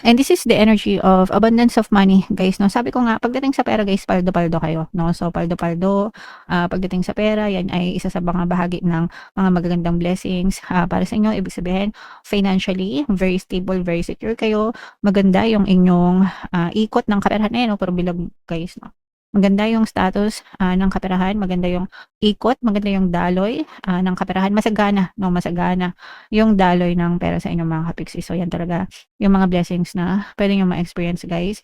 And this is the energy of abundance of money, guys, 'no. Sabi ko nga, pagdating sa pera, guys, paldo-paldo kayo, 'no. So, paldo-paldo, pagdating sa pera, yan ay isa sa mga bahagi ng mga magagandang blessings, para sa inyo. Ibig sabihin, financially, very stable, very secure kayo. Maganda yung inyong, ikot ng kaperahan. Ayan, oh, puro bilog, guys, 'no. Maganda yung status, ng kaperahan, maganda yung ikot, maganda yung daloy, ng kaperahan. Masagana, 'no, masagana yung daloy ng pera sa inyong mga kapiksi. So, yan talaga yung mga blessings na pwede niyong ma-experience, guys.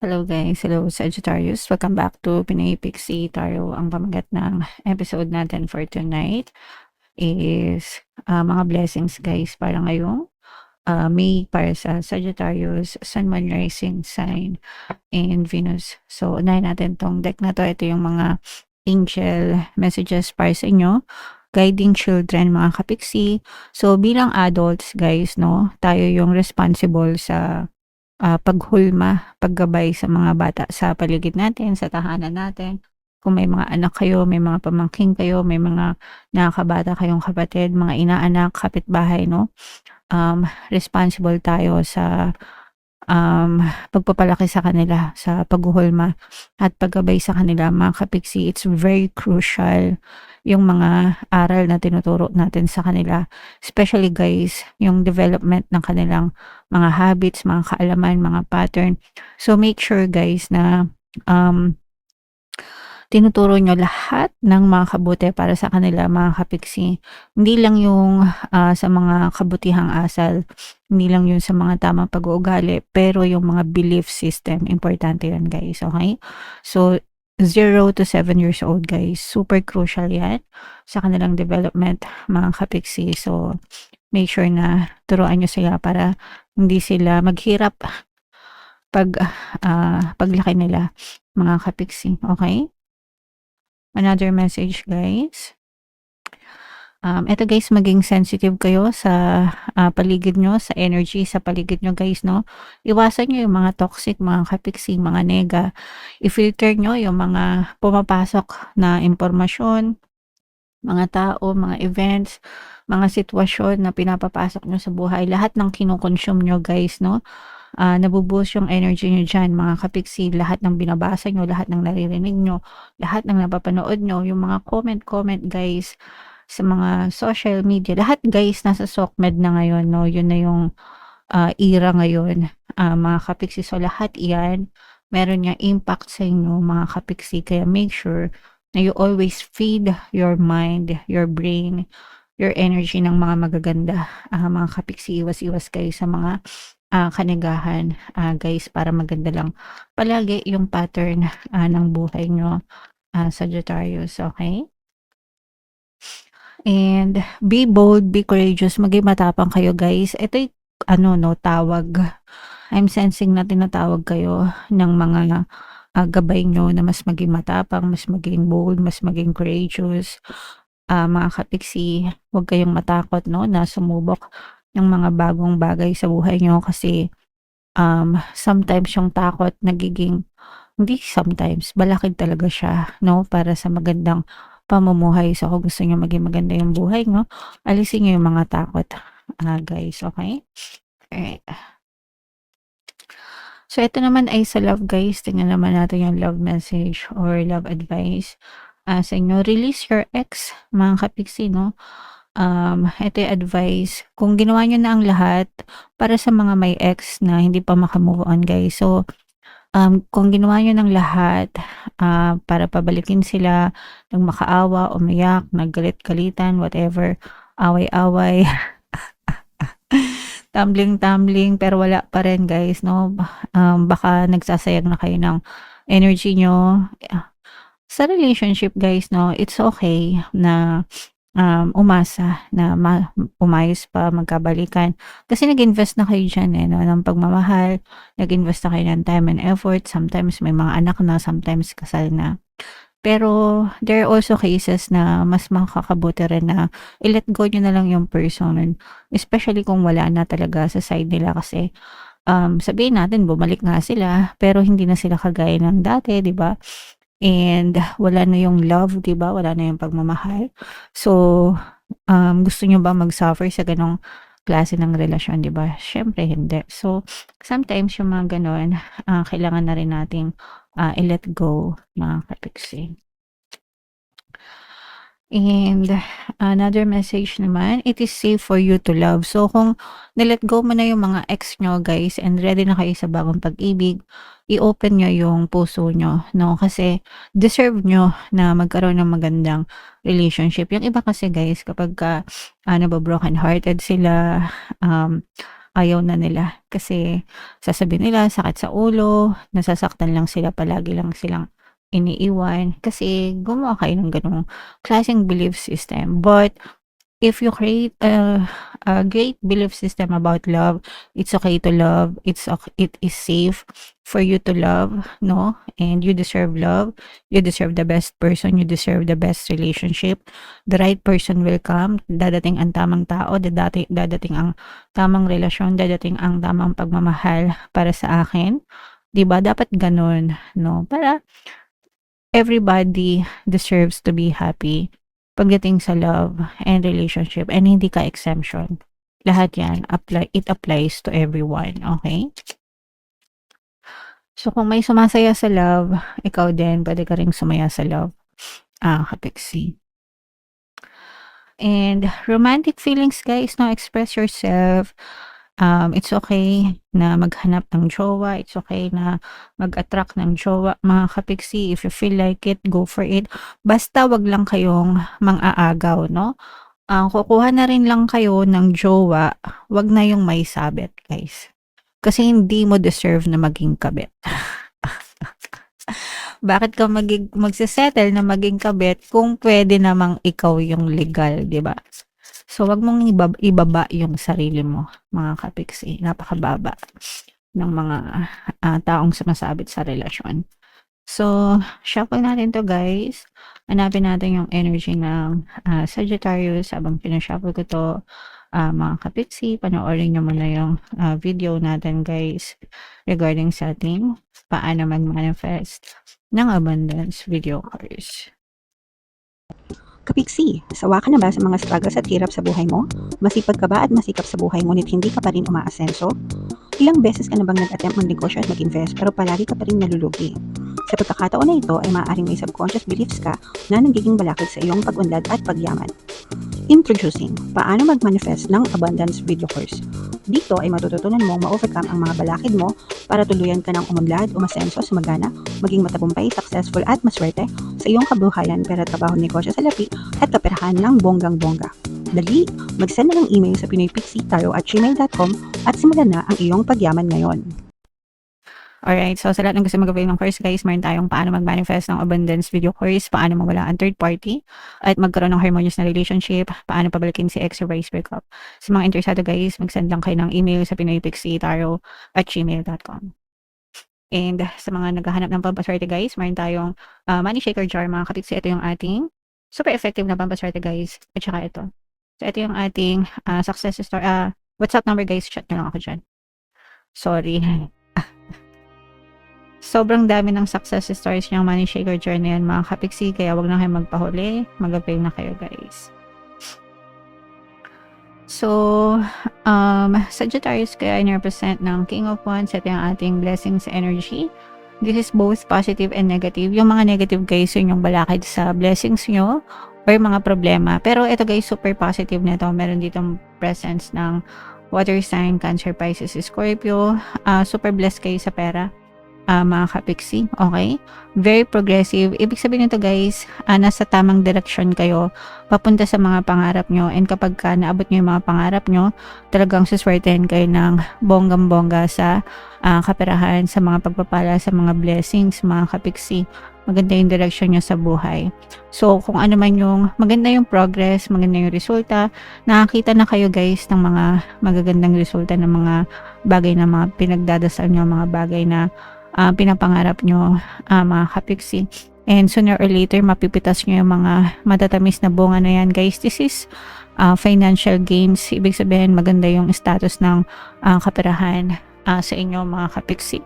Hello guys, hello Sagittarius. Welcome back to Pinay Pixie Tarot. Ang pamagat ng episode natin for tonight is mga blessings, guys, para ngayong May para sa Sagittarius, Sun, Moon, Rising sign, and Venus. So, unahin natin tong deck na to. Ito yung mga angel messages para sa inyo, guiding children, mga kapiksi. So, bilang adults, guys, no, tayo yung responsible sa paghulma, paggabay sa mga bata sa paligid natin, sa tahanan natin. Kung may mga anak kayo, may mga pamangkin kayo, may mga nakakabata kayong kapatid, mga inaanak, kapitbahay, no? Responsible tayo sa pagpapalaki sa kanila, sa paghuhulma at paggabay sa kanila, mga kapiksi. It's very crucial yung mga aral na tinuturo natin sa kanila, especially, guys, yung development ng kanilang mga habits, mga kaalaman, mga pattern. So make sure, guys, na tinuturo nyo lahat ng mga kabuti para sa kanila, mga kapiksi. Hindi lang yung sa mga kabutihang asal, hindi lang yun sa mga tamang pag-uugali, pero yung mga belief system, importante yan, guys, okay? So, 0 to 7 years old, guys, super crucial yan sa kanilang development, mga kapiksi. So, make sure na turuan nyo sila para hindi sila maghirap paglaki nila, mga kapiksi, okay? Another message, guys. Eto, guys, maging sensitive kayo sa paligid nyo, sa energy sa paligid nyo, guys, no? Iwasan nyo yung mga toxic, mga kapiksi, mga nega. I-filter nyo yung mga pumapasok na impormasyon, mga tao, mga events, mga sitwasyon na pinapapasok nyo sa buhay. Lahat ng kinokonsume nyo, guys, no? Nabubuhos yung energy nyo dyan, mga kapiksi. Lahat ng binabasa nyo, lahat ng naririnig nyo, lahat ng napapanood nyo, yung mga comment, guys, sa mga social media. Lahat, guys, nasa SOCMED na ngayon, no? Yun na yung era ngayon, mga kapiksi. So, lahat yan, meron niya impact sa inyo, mga kapiksi. Kaya make sure na you always feed your mind, your brain, your energy ng mga magaganda, mga kapiksi. Iwas-iwas kayo sa mga kanagahan, guys, para maganda lang palagi yung pattern ng buhay nyo, Sagittarius, okay? And be bold, be courageous, maging matapang kayo, guys. Ito'y no, tawag. I'm sensing na tinatawag kayo ng mga gabay nyo na mas maging matapang, mas maging bold, mas maging courageous. Mga kapiksi, huwag kayong matakot, no, na sumubok ng mga bagong bagay sa buhay nyo kasi sometimes yung takot nagiging, hindi sometimes, balakid talaga siya, no, para sa magandang pamumuhay. So, kung gusto nyo maging maganda yung buhay nyo, alisin nyo yung mga takot, guys, okay? Alright. So, ito naman ay sa love, guys. Tingnan naman natin yung love message or love advice sa inyo. Release your ex, mga kapiksi, no? Ito yung advice. Kung ginawa nyo na ang lahat para sa mga may ex na hindi pa makamove on, guys. So, kung ginawa nyo ng lahat para pabalikin sila, nang makaawa, umiyak, naggalit-galitan, whatever, away-away, tumbling-tumbling, pero wala pa rin, guys, no? Baka nagsasayang na kayo ng energy nyo sa relationship, guys, no? It's okay na umasa na umayos pa, magkabalikan. Kasi nag-invest na kayo dyan, no, ng pagmamahal, nag-invest na kayo ng time and effort. Sometimes may mga anak na, sometimes kasal na. Pero there are also cases na mas makakabuti rin na i-let go nyo na lang yung person, especially kung wala na talaga sa side nila, kasi sabihin natin bumalik nga sila, pero hindi na sila kagaya ng dati, 'di ba? And wala na yung love, 'di ba? Wala na yung pagmamahal. So, gusto niyo ba mag-suffer sa gano'ng klase ng relasyon, 'di ba? Siyempre hindi. So, sometimes yung mga gano'n, kailangan na rin nating, i-let go, mga kapiksi. And another message naman, it is safe for you to love. So, kung na-let go mo na yung mga ex nyo, guys, and ready na kayo sa bagong pag-ibig, i-open nyo yung puso nyo, no? Kasi deserve nyo na magkaroon ng magandang relationship. Yung iba kasi, guys, kapag broken hearted sila, ayaw na nila. Kasi sasabihin nila, sakit sa ulo, nasasaktan lang sila, palagi lang silang iniiwan kasi gumawa kayo ng ganong klaseng belief system. But if you create a great belief system about love, it's okay to love, it is safe for you to love, no? And you deserve love, you deserve the best person, you deserve the best relationship. The right person will come, dadating ang tamang tao, dadating ang tamang relasyon, dadating ang tamang pagmamahal para sa akin. 'Di ba? Dapat ganun, no? Para everybody deserves to be happy pagdating sa love and relationship, and hindi ka exemption. Lahat yan, it applies to everyone, okay? So, kung may sumasaya sa love, ikaw din, pwede ka ring sumaya sa love, kapiksi. And romantic feelings, guys, no, express yourself. It's okay na maghanap ng jowa, it's okay na mag-attract ng jowa, mga kapiksi. If you feel like it, go for it. Basta wag lang kayong mang-aagaw, no? Kukuha na rin lang kayo ng jowa, wag na yung may sabit, guys. Kasi hindi mo deserve na maging kabit. Bakit ka magse-settle na maging kabit kung pwede namang ikaw yung legal, 'di ba? So, wag mong ibaba yung sarili mo, mga kapiksi. Napakababa ng mga taong sumasabit sa relasyon. So, shuffle natin to, guys. Hanapin natin yung energy ng Sagittarius habang pinashuffle ko to. Mga kapiksi, panoorin nyo muna yung video natin, guys, regarding sa ating paano mag-manifest ng abundance video course. Kapiksi, sawa ka na ba sa mga struggles at hirap sa buhay mo? Masipag ka ba at masikap sa buhay ngunit hindi ka pa rin umaasenso? Ilang beses ka na bang nag-attempt mag-negosyo at mag-invest pero palagi ka pa rin nalulugi? Sa pagkakataon na ito ay maaaring may subconscious beliefs ka na nagiging balakid sa iyong pag-unlad at pagyaman. Introducing, paano mag-manifest ng abundance video course. Dito ay matututunan mong ma-overcome ang mga balakid mo para tuluyan ka ng umunlad, umasenso, sumagana, maging matagumpay, successful at maswerte sa iyong kabuhayan, pera, trabaho, negosyo, salapi at kaperahan ng bonggang-bongga. Dali, mag-send na ng email sa pinoypixie@gmail.com at simulan na ang iyong pagyaman ngayon. Alright, so sa lahat ng gusto mag-avail ng course, guys, meron tayong paano mag-manifest ng abundance video course, paano mawala ang third party, at magkaroon ng harmonious na relationship, paano pabalikin si ex or vice breakup. Sa mga interesado, guys, mag-send lang kayo ng email sa pinoypixie@gmail.com. And sa mga naghahanap ng pampaswerte, guys, meron tayong money shaker jar, mga kapiksi. Ito yung ating super effective na pampaswerte, guys. At saka ito. So, ito yung ating success story. WhatsApp number, guys. Chat nyo lang ako dyan. Sorry. Sobrang dami ng success stories niyang money shaker jar na yan, mga kapiksi. Kaya wag na kayo magpahuli. Mag-avail na kayo, guys. So, Sagittarius kaya in-represent ng King of Wands. Ito yung ating blessings energy. This is both positive and negative. Yung mga negative, guys, yun yung balakid sa blessings nyo or mga problema. Pero ito, guys, super positive na ito. Meron ditong presence ng water sign, Cancer, Pisces, Scorpio. Super blessed kayo sa pera. Mga kapiksi, okay? Very progressive. Ibig sabihin nito, guys, nasa tamang direksyon kayo papunta sa mga pangarap nyo, and kapag naabot nyo yung mga pangarap nyo, talagang suswertehin kayo ng bonggam-bongga sa kaperahan, sa mga pagpapala, sa mga blessings, mga kapiksi. Maganda yung direksyon nyo sa buhay. So, kung ano man yung maganda yung progress, maganda yung resulta, nakakita na kayo, guys, ng mga magagandang resulta ng mga bagay na mga pinagdadasal nyo, mga bagay na pinapangarap nyo, mga kapiksi. And sooner or later, mapipitas nyo yung mga matatamis na bunga na yan, guys. This is financial gains. Ibig sabihin, maganda yung status ng kaperahan. sa inyo mga kapiksi.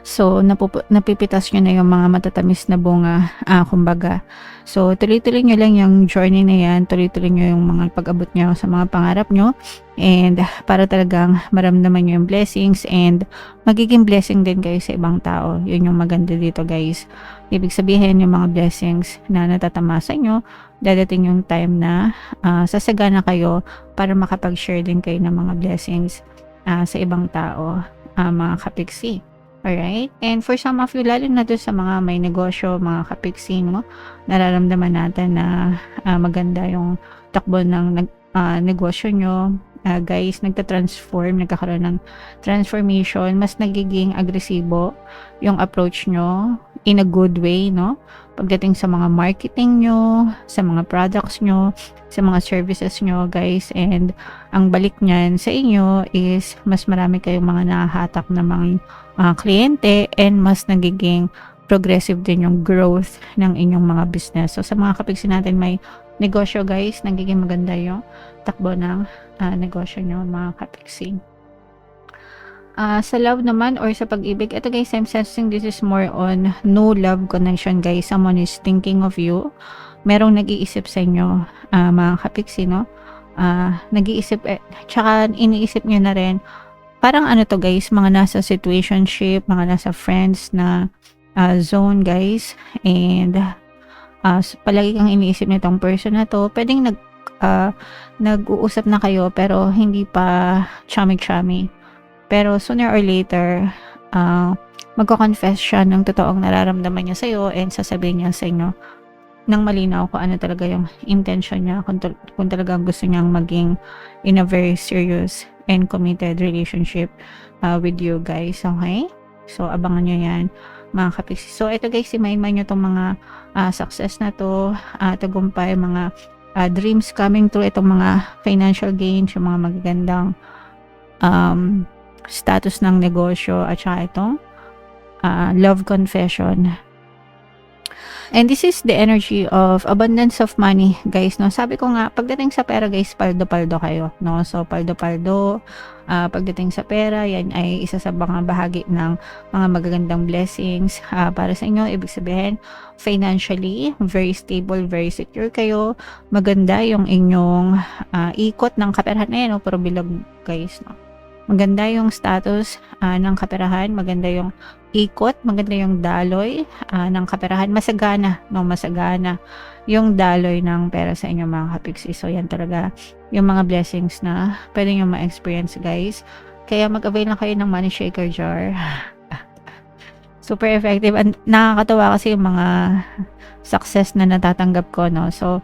So, napipitas nyo na yung mga matatamis na bunga, kumbaga. So, tuloy-tuloy nyo lang yung journey na yan, tuloy-tuloy nyo yung mga pag-abot nyo sa mga pangarap nyo, and para talagang maramdaman nyo yung blessings, and magiging blessing din kayo sa ibang tao. Yun yung maganda dito, guys. Ibig sabihin, yung mga blessings na natatamasa nyo, dadating yung time na sasagana kayo para makapag-share din kayo ng mga blessings sa ibang tao, mga kapiksi. Alright? And for some of you, lalo na doon sa mga may negosyo, mga kapiksi, no? Nararamdaman natin na maganda yung takbo ng negosyo nyo. Guys, nagkakaroon ng transformation, mas nagiging agresibo yung approach nyo in a good way, no? Pagdating sa mga marketing nyo, sa mga products nyo, sa mga services nyo, guys, and ang balik nyan sa inyo is mas marami kayong mga nahahatak na mga kliyente, and mas nagiging progressive din yung growth ng inyong mga business. So, sa mga kapiksi natin may negosyo, guys, nagiging maganda yung takbo ng negosyo nyo, mga kapiksi. Sa love naman or sa pag-ibig, ito guys, I'm sensing this is more on no love connection, guys. Someone is thinking of you. Merong nag-iisip sa inyo, mga kapiksi, no? Nag-iisip, tsaka iniisip nyo na rin, parang ano to guys, mga nasa situationship, mga nasa friends na zone, guys, and palagi kang iniisip nitong person na to. Pwedeng nag-uusap na kayo pero hindi pa chummy-chummy. Pero sooner or later, magko-confess siya ng totoong nararamdaman niya sa'yo, and sasabihin niya sa inyo ng malinaw kung ano talaga yung intention niya, kung talagang gusto niyang maging in a very serious and committed relationship with you, guys. Okay? So, abangan nyo yan, mga kapiksi. So, ito guys, simayin nyo itong mga success na to, tagumpay, mga dreams coming true, itong mga financial gains, yung mga magagandang status ng negosyo, at saka itong love confession. And this is the energy of abundance of money, guys, no? Sabi ko nga, pagdating sa pera, guys, paldo-paldo kayo, no? So, paldo-paldo, pagdating sa pera, yan ay isa sa mga bahagi ng mga magagandang blessings para sa inyo. Ibig sabihin, financially, very stable, very secure kayo. Maganda yung inyong ikot ng kaperahan na yan, no? Puro bilog, guys, no? Maganda yung status ng kaperahan, maganda yung ikot, maganda yung daloy ng kaperahan, masagana, no, masagana yung daloy ng pera sa inyo, mga kapiksi. So, yan talaga yung mga blessings na pwede nyo ma-experience, guys. Kaya mag-avail na kayo ng money shaker jar. Super effective. Nakakatawa kasi yung mga success na natatanggap ko, no. So,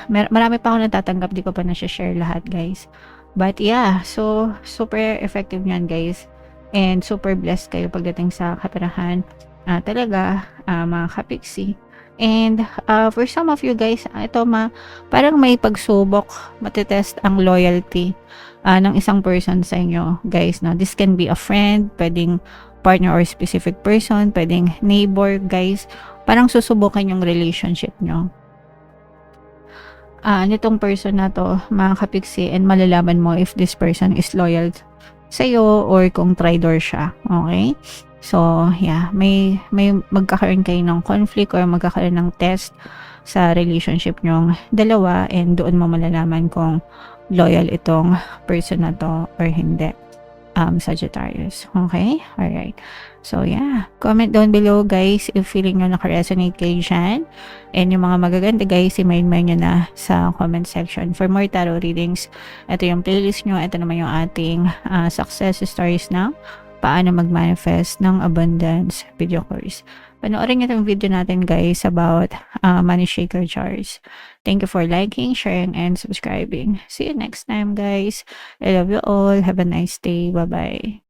marami pa ako natatanggap, di ko pa na-share lahat, guys. But yeah, so super effective yan, guys, and super blessed kayo pagdating sa kaperahan, talaga, mga kapiksi. And for some of you, guys, ito parang may pagsubok, matitest ang loyalty ng isang person sa inyo, guys, no? This can be a friend, pwedeng partner or specific person, pwedeng neighbor, guys. Parang susubukan yung relationship nyo nitong person na to, mga kapiksi, and malalaman mo if this person is loyal sa'yo or kung traitor siya. Okay? So, yeah, may magkakaroon kayo ng conflict or magkakaroon ng test sa relationship nyong dalawa, and doon mo malalaman kung loyal itong person na to or hindi. Sagittarius. Okay? Alright. So, yeah. Comment down below, guys, if feeling nyo naka-resonate kayo dyan. And yung mga magaganda, guys, i-mail nyo na sa comment section. For more tarot readings, ito yung playlist nyo. Ito naman yung ating success stories na paano mag-manifest ng abundance video course. Panoorin nyo itong video natin, guys, about money shaker jars. Thank you for liking, sharing, and subscribing. See you next time, guys. I love you all. Have a nice day. Bye-bye.